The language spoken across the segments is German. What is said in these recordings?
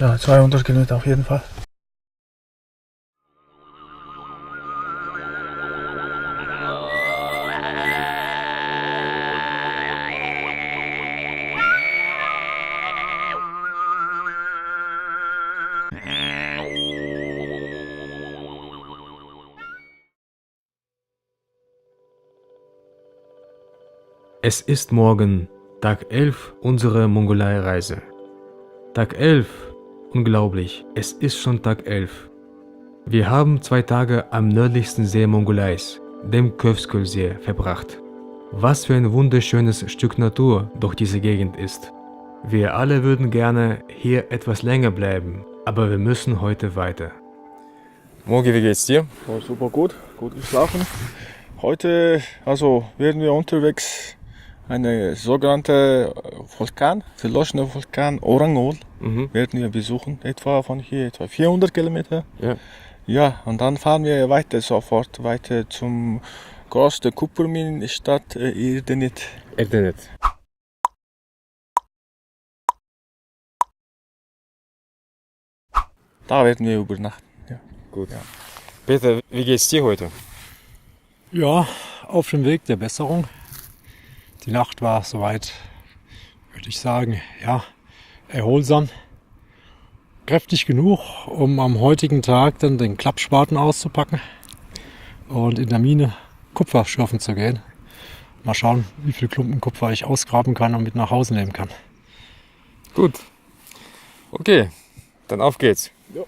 Ja, 200 Kilometer auf jeden Fall. Es ist morgen, Tag 11 unserer Mongolei-Reise. Tag 11, unglaublich, es ist schon Tag 11. Wir haben 2 Tage am nördlichsten See Mongoleis, dem Kövsköl-See, verbracht. Was für ein wunderschönes Stück Natur durch diese Gegend ist. Wir alle würden gerne hier etwas länger bleiben, aber wir müssen heute weiter. Mogi, wie geht's dir? Oh, super gut geschlafen. Heute werden wir unterwegs eine sogenannte Vulkan, verlorene Vulkan Orangol, werden wir besuchen, etwa von hier etwa 400 Kilometer. Ja, und dann fahren wir sofort weiter zum größten Kupferminenstadt Erdenet. Da werden wir übernachten. Ja. Gut. Ja. Peter, wie geht's dir heute? Ja, auf dem Weg der Besserung. Die Nacht war soweit, würde ich sagen, ja, erholsam. Kräftig genug, um am heutigen Tag dann den Klappspaten auszupacken und in der Mine Kupfer schürfen zu gehen. Mal schauen, wie viel Klumpen Kupfer ich ausgraben kann und mit nach Hause nehmen kann. Gut. Okay, dann auf geht's. Ja.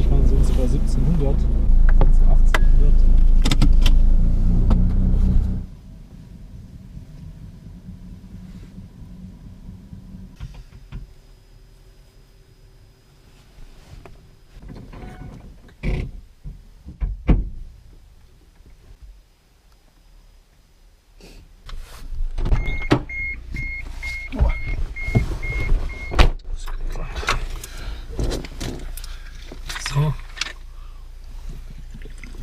Waren sie uns bei 1700, 1800. So.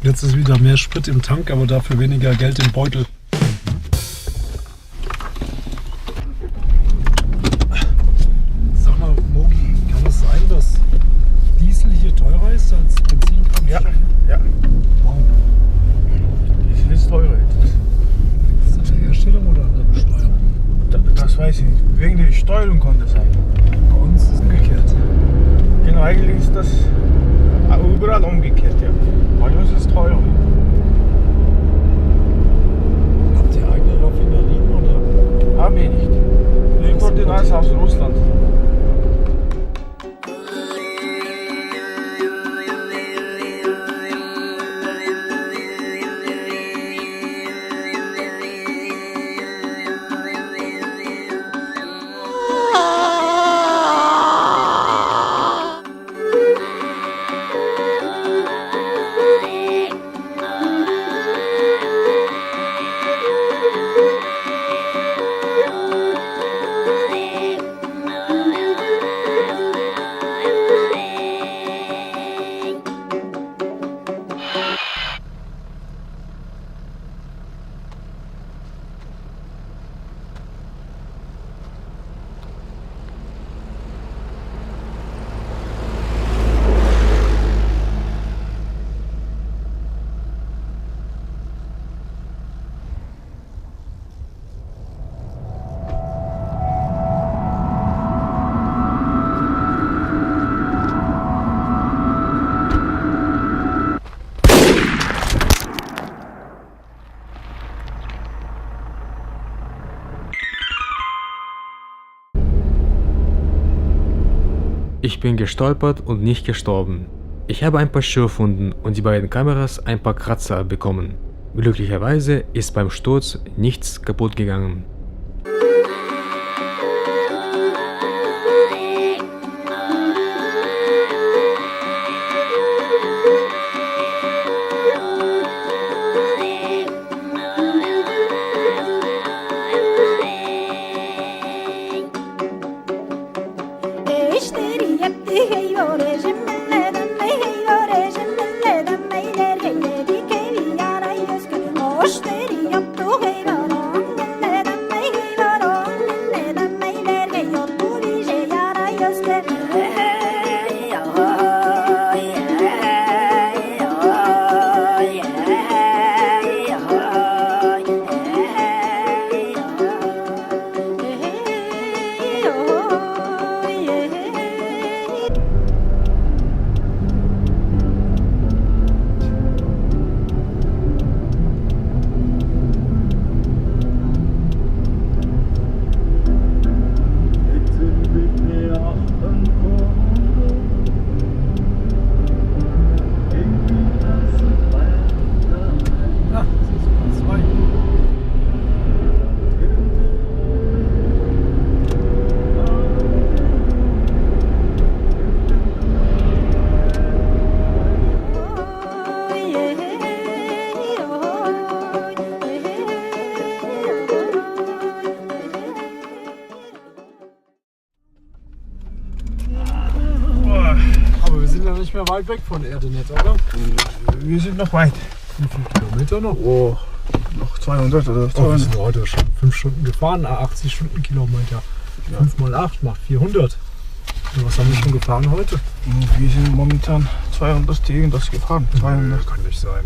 Jetzt ist wieder mehr Sprit im Tank, aber dafür weniger Geld im Beutel. Sag mal, Mogi, kann es sein, dass Diesel hier teurer ist als Benzinkraftstoff? Ja. Warum? Diesel ist teurer jetzt. Ist das eine Herstellung oder eine Besteuerung? Das weiß ich nicht. Wegen der Steuerung konnte es sein. Bei uns ist es umgekehrt. Genau, eigentlich ist das überall umgekehrt, ja. Bei uns ist es teurer. Habt ihr eigene Raffinerien oder? Haben wir nicht. Wir importieren alles aus Russland. Ich bin gestolpert und nicht gestorben. Ich habe ein paar Schürfwunden und die beiden Kameras ein paar Kratzer bekommen. Glücklicherweise ist beim Sturz nichts kaputt gegangen. mehr weit weg von der Erde nicht, oder? Wir sind noch weit. Wie viele Kilometer noch? Oh, noch 200 oder Oh, wir 200. sind heute schon 5 Stunden gefahren, 80 Stundenkilometer. 5 mal 8 macht 400. Und was haben wir schon gefahren heute? Wir sind momentan 200 irgendwas gefahren. 200. Kann nicht sein.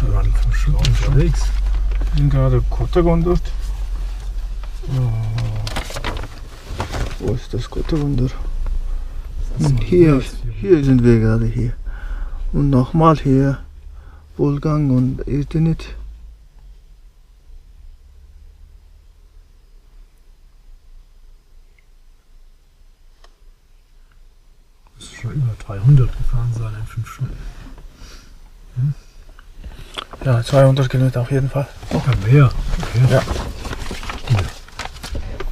Wir waren 5 Stunden unterwegs. Wir sind gerade Kota wandert. Wo ist das Kota Wander? Hier sind wir gerade hier. Und nochmal hier. Wolfgang und Irtinit. Das ist schon über 300 gefahren sein in 5 Stunden. Ja, 200 Kilometer auf jeden Fall. Ja, mehr. Okay. Ja.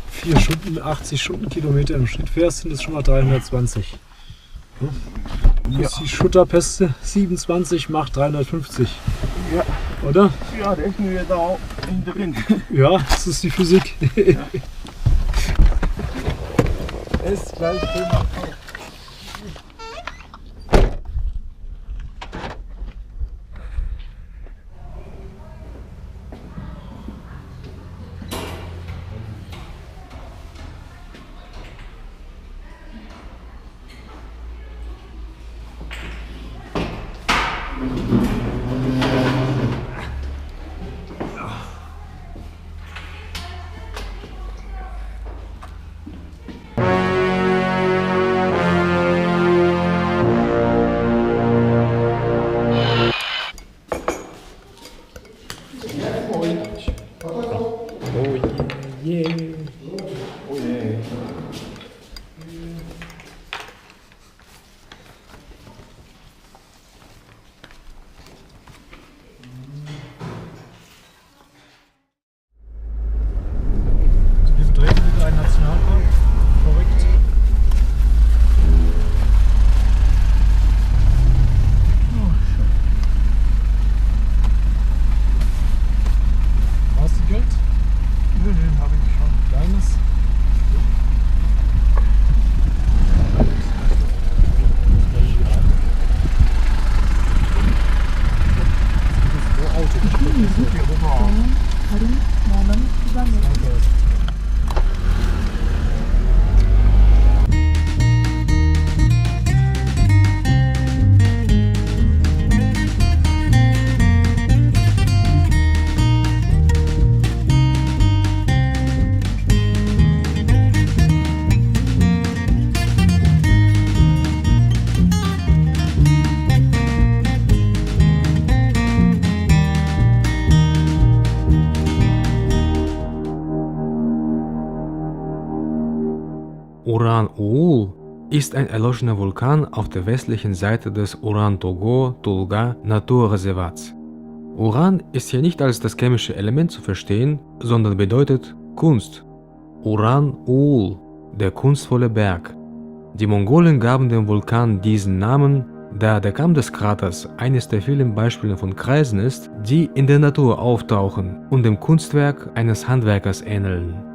4 Stunden, 80 Stundenkilometer im Schnitt fährst, sind das schon mal 320. Ja. Die Schutterpeste 27 macht 350. Ja. Oder? Ja, rechnen wir da auch in der Wind. Ja, das ist die Physik. Ist gleich Thema. Wir betreten wieder einen Nationalpark. Korrekt. Hast du Geld? Nö, habe ich schon. Deines? Uran-Uul ist ein erloschener Vulkan auf der westlichen Seite des Uran-Togo-Tulga Naturreservats. Uran ist hier nicht als das chemische Element zu verstehen, sondern bedeutet Kunst. Uran-Uul, der kunstvolle Berg. Die Mongolen gaben dem Vulkan diesen Namen, da der Kamm des Kraters eines der vielen Beispiele von Kreisen ist, die in der Natur auftauchen und dem Kunstwerk eines Handwerkers ähneln.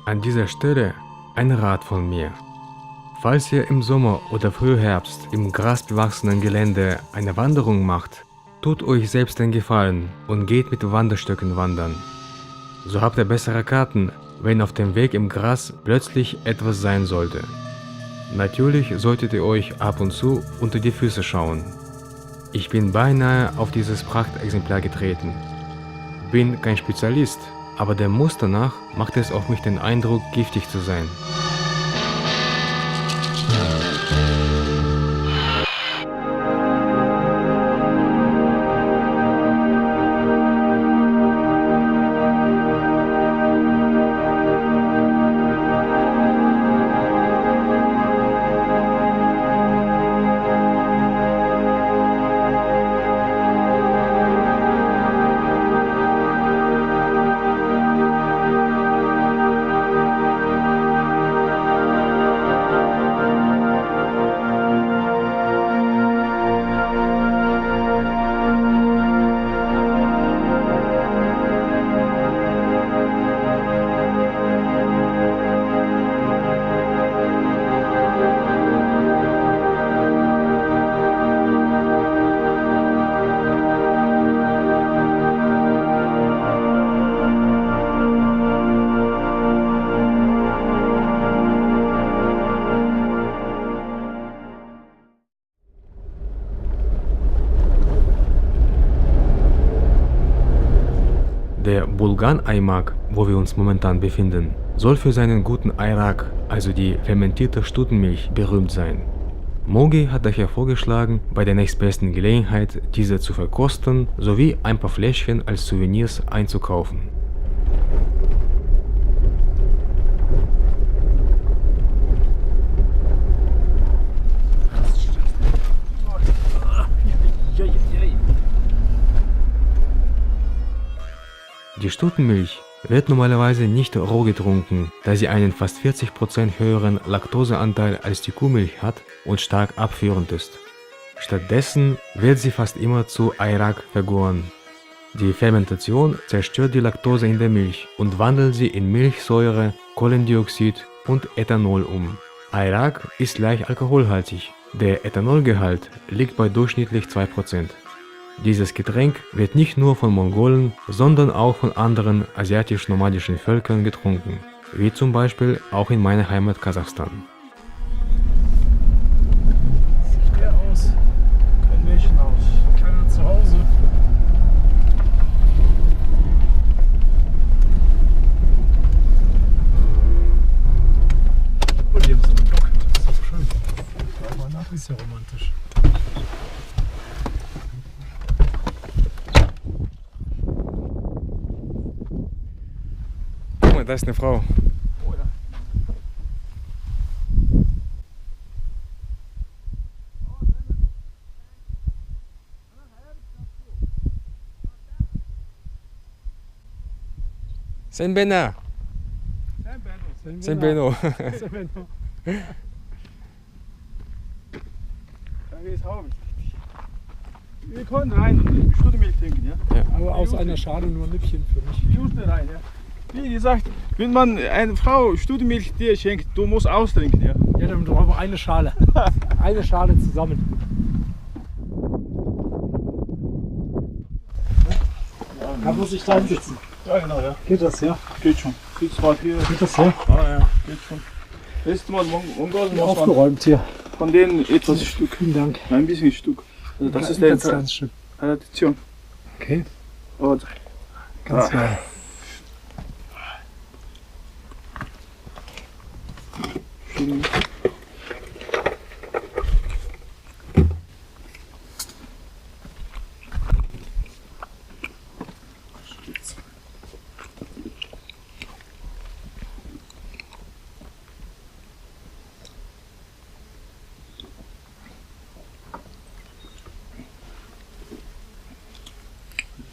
An dieser Stelle ein Rat von mir. Falls ihr im Sommer oder Frühherbst im grasbewachsenen Gelände eine Wanderung macht, tut euch selbst den Gefallen und geht mit Wanderstöcken wandern. So habt ihr bessere Karten, wenn auf dem Weg im Gras plötzlich etwas sein sollte. Natürlich solltet ihr euch ab und zu unter die Füße schauen. Ich bin beinahe auf dieses Prachtexemplar getreten. Bin kein Spezialist, aber dem Muster nach macht es auf mich den Eindruck, giftig zu sein. Der Bulgan Aymak, wo wir uns momentan befinden, soll für seinen guten Ayrak, also die fermentierte Stutenmilch, berühmt sein. Mogi hat daher vorgeschlagen, bei der nächstbesten Gelegenheit diese zu verkosten sowie ein paar Fläschchen als Souvenirs einzukaufen. Die Stutenmilch wird normalerweise nicht roh getrunken, da sie einen fast 40% höheren Laktoseanteil als die Kuhmilch hat und stark abführend ist. Stattdessen wird sie fast immer zu Ayrak vergoren. Die Fermentation zerstört die Laktose in der Milch und wandelt sie in Milchsäure, Kohlendioxid und Ethanol um. Ayrak ist leicht alkoholhaltig. Der Ethanolgehalt liegt bei durchschnittlich 2%. Dieses Getränk wird nicht nur von Mongolen, sondern auch von anderen asiatisch-nomadischen Völkern getrunken, wie zum Beispiel auch in meiner Heimat Kasachstan. Sieht der aus? Kein Milchhaus. Keiner zu Hause. Oh, die haben so eine Glocke. Das ist doch schön. Schau mal nach, ist ja romantisch. Guck mal, da ist eine Frau. Sen Bena. Sen Beno. Da geht's Haupt. Wir können rein und Stutenmilch trinken, ja? Aber aus einer Schale nur ein Nippchen für mich. Just rein, ja? Wie gesagt, wenn man eine Frau Stutenmilch dir schenkt, du musst austrinken, ja? Ja, dann brauchen wir eine Schale. Eine Schale zusammen. Da muss ich da sitzen. Ja, genau, ja. Geht das, ja? Geht schon. Sitzt mal hier. Geht das, ja? Ah, ja, geht schon. Letztes Mal Mongolen muss man Aufgeräumt hier. von denen etwas Stück. Vielen Dank. Ein bisschen Stück. Also das ist ein der ganz kleines Stück. Tradition. Okay, Und ganz Ah. klar.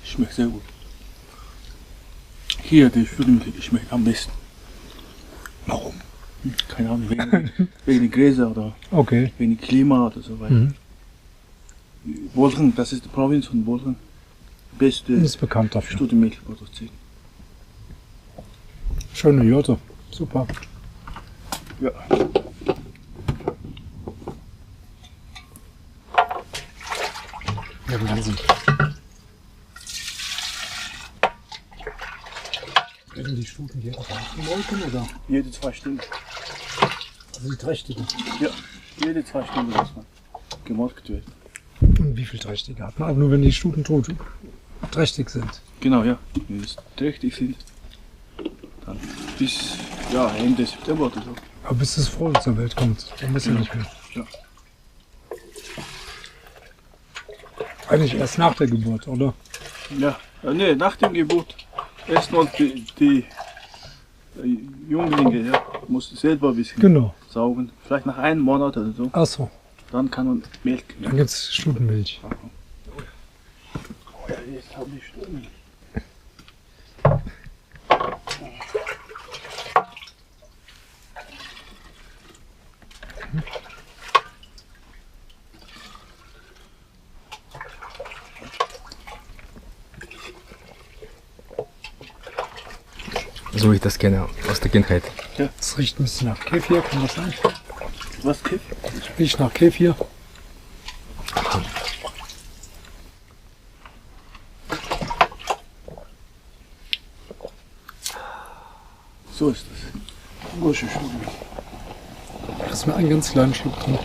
schmeckt sehr gut. Hier, die Stutenmilch schmeckt am besten. Warum? Keine Ahnung, wegen der Gräser oder Okay. wegen dem Klima oder so weiter. Mhm. Wolchen, das ist die Provinz von Wolchen. Beste Ist bekannt dafür. Stutenmilch produziert. Schöne Jurte. Super. Ja. Ja, Wahnsinn. Werden die Stuten hier gemolken oder? Jede 2 Stunden. Also die trächtigen. Ja, jede 2 Stunden muss man gemolken wird. Und wie viel trächtige hat man? Aber nur wenn die Stuten tot trächtig sind. Genau, ja. Wenn es trächtig sind, dann bis ja, Ende September oder so. Aber bis das Fohlen zur Welt kommt, dann ist ja nicht mehr. Ja. Eigentlich erst nach der Geburt, oder? Ja, nee, nach dem Geburt erstmal die Junglinge, ja, muss selber ein bisschen Genau. saugen. Vielleicht nach einem Monat oder so. Achso, Dann kann man melken. dann gibt es Stutenmilch. Oh ja, jetzt habe ich Stunden. So ich das kenne aus der Kindheit. Es riecht ein bisschen nach Kefir, kann das sein? Was Kiff? Es riecht nach Kefir. So ist das. Gute Stunden. Da ist mir ein ganz kleiner Schluck drin.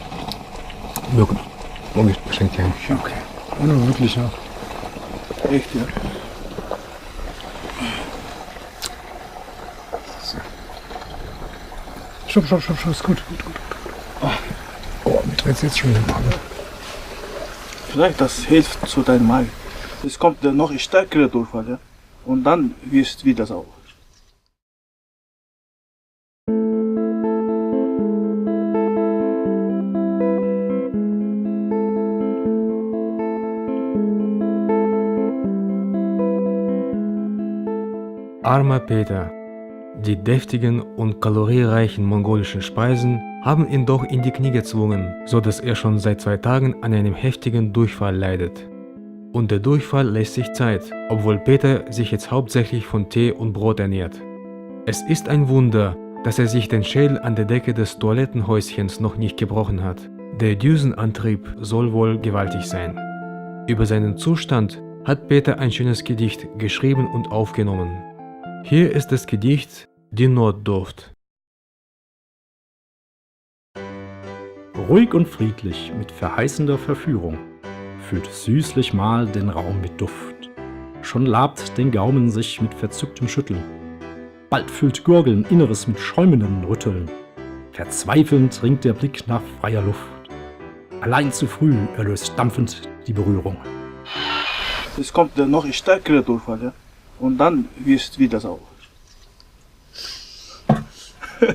Wirklich. Logisch, geschenkt ja. Okay. Ohne wirklich, ja. Echt, ja. stopp, ist gut. Oh, mir dreht jetzt schon den Magen. Vielleicht das hilft zu deinem Magen. Es kommt der noch stärkere Durchfall, ja? Und dann wirst du wieder sauber. Armer Peter. Die deftigen und kaloriereichen mongolischen Speisen haben ihn doch in die Knie gezwungen, so dass er schon seit 2 Tagen an einem heftigen Durchfall leidet. Und der Durchfall lässt sich Zeit, obwohl Peter sich jetzt hauptsächlich von Tee und Brot ernährt. Es ist ein Wunder, dass er sich den Schädel an der Decke des Toilettenhäuschens noch nicht gebrochen hat. Der Düsenantrieb soll wohl gewaltig sein. Über seinen Zustand hat Peter ein schönes Gedicht geschrieben und aufgenommen. Hier ist das Gedicht Die Notdurft. Ruhig und friedlich mit verheißender Verführung füllt süßlich mal den Raum mit Duft. Schon labt den Gaumen sich mit verzücktem Schütteln. Bald füllt Gurgeln Inneres mit schäumenden Rütteln. Verzweifelnd ringt der Blick nach freier Luft. Allein zu früh erlöst dampfend die Berührung. Es kommt der noch stärkere Durchfall, ja? Und dann wirst du wieder sauber.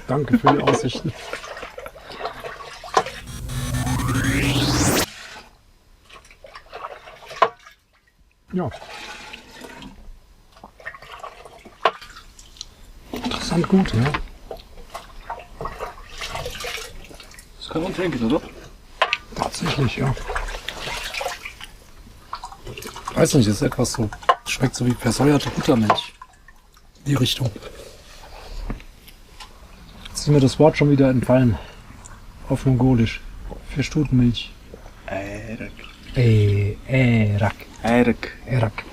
Danke für die Aussichten. Ja. Interessant gut, ja. Das kann man trinken, oder? Tatsächlich, ja. Weiß nicht, ist etwas so. Schmeckt so wie versäuerte Buttermilch. Die Richtung. Jetzt ist mir das Wort schon wieder entfallen. Auf Mongolisch. Für Stutenmilch. Erak. Erak. Erak. Erak.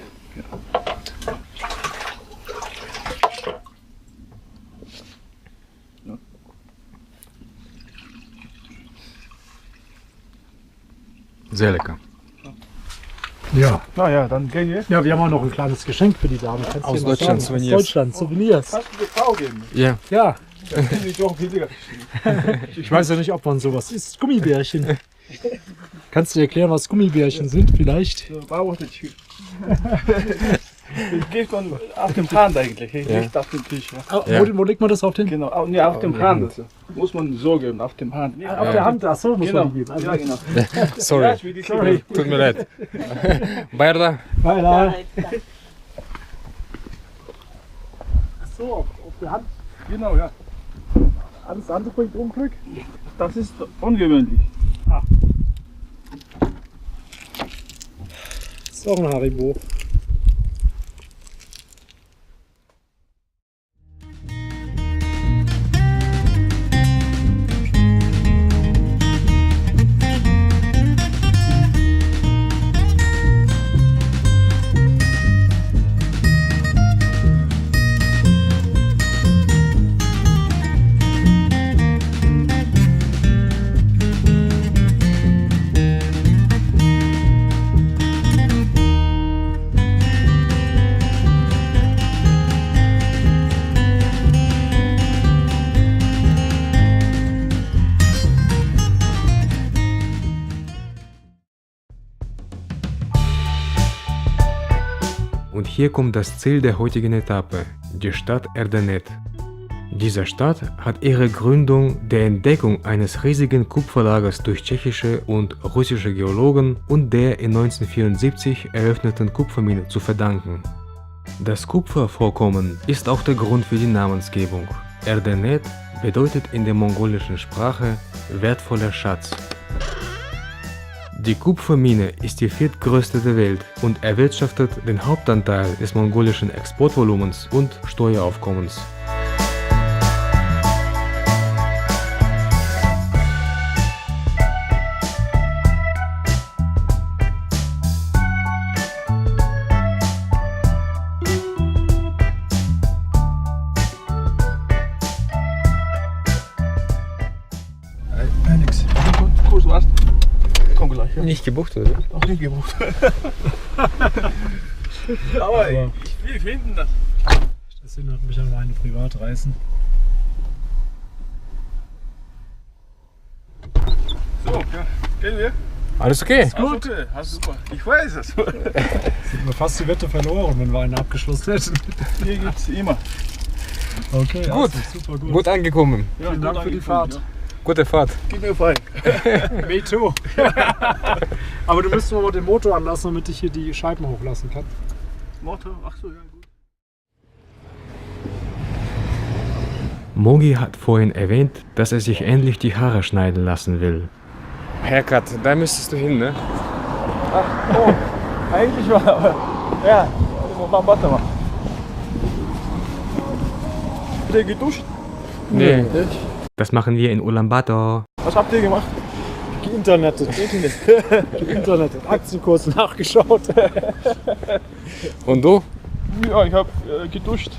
Sehr lecker. Ja. Na ja, dann gehen wir. Ja, wir haben auch noch ein kleines Geschenk für die Dame. Kannst du Aus dir mal Deutschland, sagen? Souvenirs. Aus Deutschland, Souvenirs. Kannst du die Frau geben? Ja. Ja, Das finde ich doch billiger. ich weiß ja nicht, ob man sowas isst. Gummibärchen. Kannst du dir erklären, was Gummibärchen sind vielleicht? Ich gehe auf dem Hahn eigentlich, nicht auf den Tisch. Ja. Wo legt man das auf den? Genau, nee, auf dem Hahn. Das muss man so geben, auf dem Hahn. Auf der Hand, ach so, muss Genau, man die geben. Also, ja, genau. Sorry. sorry. Tut mir leid. Bayarda? Weiter. Ach so, auf der Hand. Genau, ja. Alles andere bringt Unglück. Das ist ungewöhnlich. Das ist auch ein Haribo. Und hier kommt das Ziel der heutigen Etappe, die Stadt Erdenet. Diese Stadt hat ihre Gründung der Entdeckung eines riesigen Kupferlagers durch tschechische und russische Geologen und der in 1974 eröffneten Kupfermine zu verdanken. Das Kupfervorkommen ist auch der Grund für die Namensgebung. Erdenet bedeutet in der mongolischen Sprache wertvoller Schatz. Die Kupfermine ist die viertgrößte der Welt und erwirtschaftet den Hauptanteil des mongolischen Exportvolumens und Steueraufkommens. Nix. Kurs warst. Komm gleich. Ja. Nicht gebucht, oder? Auch nicht gebucht. Aber ich will finden das. Das erinnert mich an meine Privatreisen. So, ja. Gehen wir? Alles okay? Gut. Okay, hast super. Ich weiß es. Hätten wir fast die Wette verloren, wenn wir einen abgeschlossen hätten. Hier gibt's immer. Okay, Gut. also, super gut. Gut angekommen. Ja, Vielen Dank für die Fahrt. Gute Fahrt. Gib mir fein. Me too. Aber du müsstest mal den Motor anlassen, damit ich hier die Scheiben hochlassen kann. Motor, ach so, ja gut. Mogi hat vorhin erwähnt, dass er sich endlich die Haare schneiden lassen will. Haircut, da müsstest du hin, ne? Oh, eigentlich war aber. Ja, warte mal. Habt ihr geduscht? Nee. Das machen wir in Ulaanbaatar. Was habt ihr gemacht? Geinternetet. Geinternetet. Aktienkurs nachgeschaut. Und du? Ja, ich hab geduscht.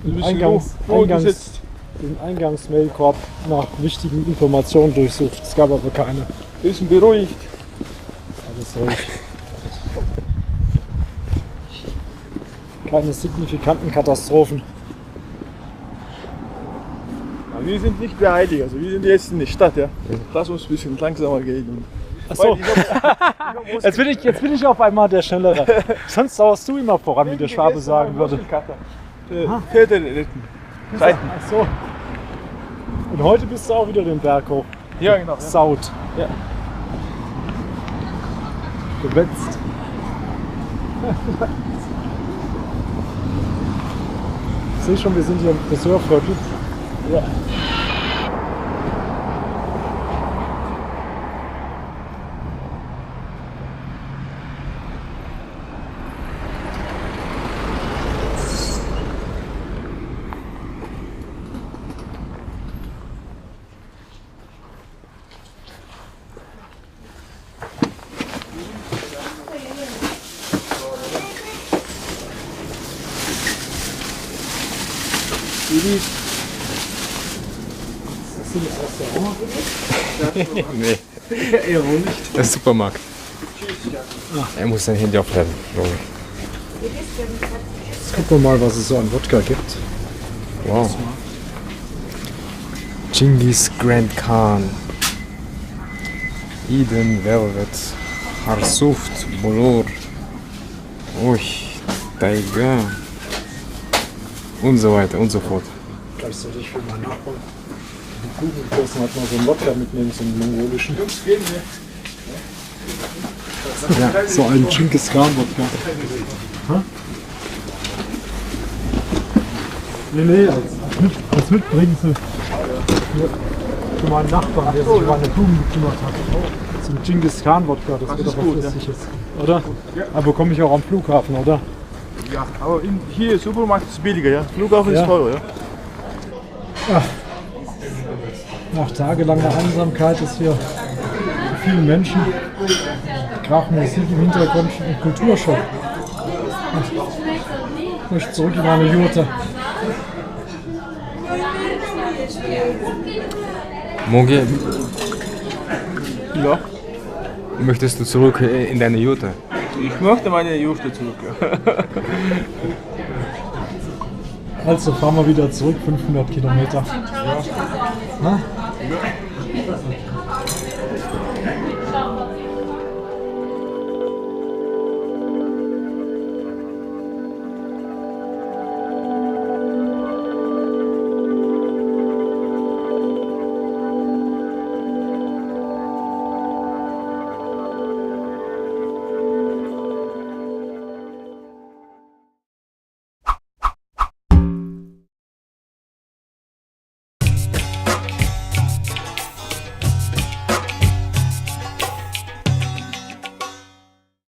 Ein bisschen Eingangs- gesetzt. Den Eingangsmailkorb nach wichtigen Informationen durchsucht. Es gab aber keine. Bisschen beruhigt. Alles ruhig. Keine signifikanten Katastrophen. Aber wir sind nicht beeiligt, also wir sind jetzt in der Stadt, ja. Lass uns ein bisschen langsamer gehen. Achso, jetzt bin ich auf einmal der Schnellere. Sonst dauerst du immer voran, wie der Schwabe sagen würde. Pferde retten. Seiten. Achso. Und heute bist du auch wieder den Berg hoch. Ja, genau. Ja. Saut. Ja. Gewetzt. Ich sehe schon, wir sind hier im Friseurviertel. Ja. Nee. Eher wohl nicht. Das ist Supermarkt. Er muss sein Handy aufladen, glaube ich. Jetzt gucken wir mal, was es so an Wodka gibt. Wow. Genghis Grand Khan. Eden Velvet. Harsuft. Bolor. Ui. Taiga. Und so weiter und so fort. Gleich sollte ich für meinen Nachbarn die Kuchenkursen halt mal so einen Wodka mitnehmen, so einen mongolischen. Ja, so einen Genghis Khan Wodka. Nee, als mitbringen sie. Für meinen Nachbarn, der sich um meine Blumen gekümmert hat. So ein Genghis Khan Wodka, das wird aber flüssig ist. Oder? Aber bekomme ich auch am Flughafen, oder? Ja, aber hier im Supermarkt ist es billiger, ja. Flughafen Ja. ist teurer, ja. Nach tagelanger Einsamkeit ist hier viele Menschen. Krach, Musik im Hintergrund und Kulturschock. Ich möchte zurück in meine Jurte. Mogi, Ja. möchtest du zurück in deine Jute? Ich möchte meine Jurte zurück, ja. Also fahren wir wieder zurück, 500 Kilometer. Na? Ja.